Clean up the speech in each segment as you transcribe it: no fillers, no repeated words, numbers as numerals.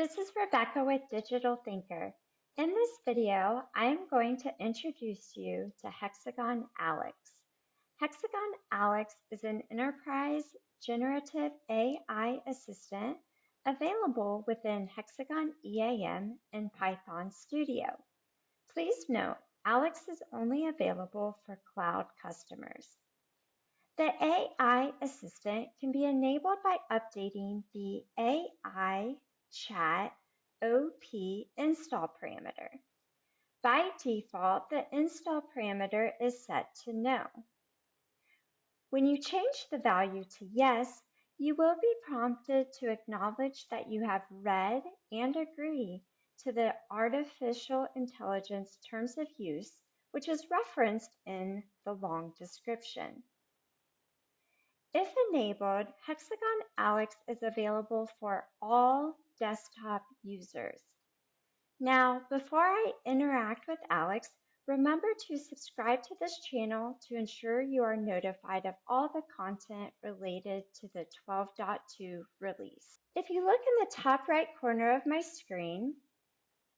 This is Rebecca with Digital Thinker. In this video, I'm going to introduce you to Hexagon Alix. Hexagon Alix is an enterprise generative AI assistant available within Hexagon EAM and Python Studio. Please note, Alix is only available for cloud customers. The AI assistant can be enabled by updating the AI chat OP install parameter. By default, the install parameter is set to no. When you change the value to yes, you will be prompted to acknowledge that you have read and agree to the artificial intelligence terms of use, which is referenced in the long description. If enabled, Hexagon Alix is available for all desktop users. Now, before I interact with Alix, remember to subscribe to this channel to ensure you are notified of all the content related to the 12.2 release. If you look in the top right corner of my screen,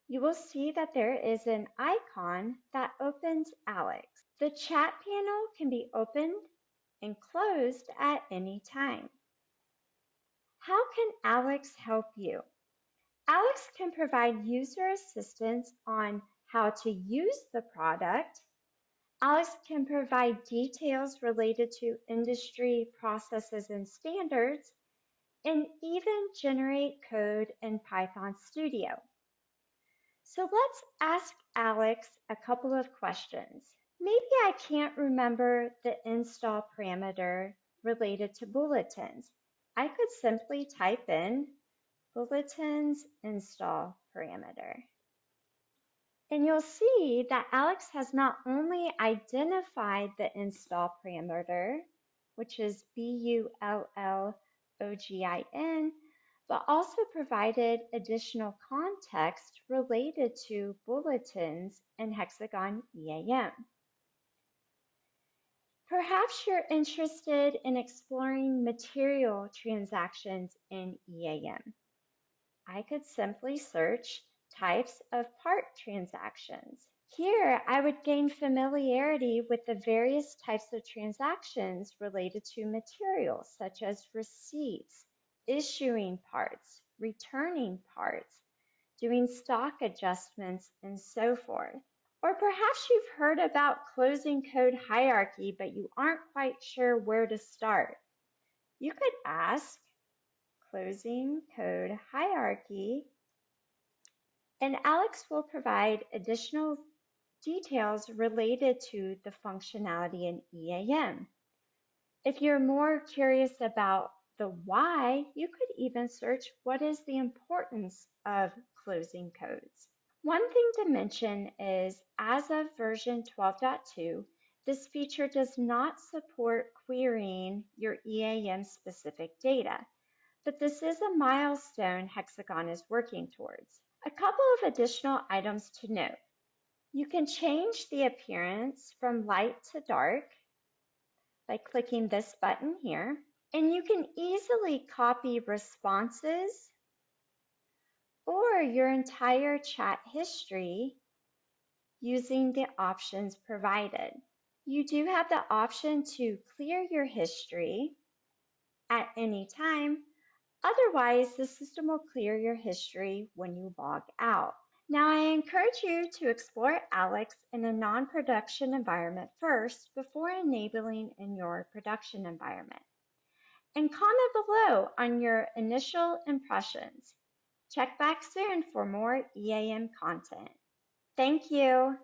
you will see that there is an icon that opens Alix. The chat panel can be opened and closed at any time. How can Alix help you? Alix can provide user assistance on how to use the product. Alix can provide details related to industry processes and standards, and even generate code in Python Studio. So let's ask Alix a couple of questions. Maybe I can't remember the install parameter related to bulletins. I could simply type in bulletins install parameter. And you'll see that Alix has not only identified the install parameter, which is bullogin, but also provided additional context related to bulletins in Hexagon EAM. Perhaps you're interested in exploring material transactions in EAM. I could simply search types of part transactions. Here, I would gain familiarity with the various types of transactions related to materials, such as receipts, issuing parts, returning parts, doing stock adjustments, and so forth. Or perhaps you've heard about closing code hierarchy, but you aren't quite sure where to start. You could ask closing code hierarchy, and Alix will provide additional details related to the functionality in EAM. If you're more curious about the why, you could even search what is the importance of closing codes. One thing to mention is, as of version 12.2, this feature does not support querying your EAM-specific data, but this is a milestone Hexagon is working towards. A couple of additional items to note. You can change the appearance from light to dark by clicking this button here, and you can easily copy responses or your entire chat history using the options provided. You do have the option to clear your history at any time. Otherwise, the system will clear your history when you log out. Now, I encourage you to explore Alix in a non-production environment first before enabling in your production environment. And comment below on your initial impressions. Check back soon for more EAM content. Thank you.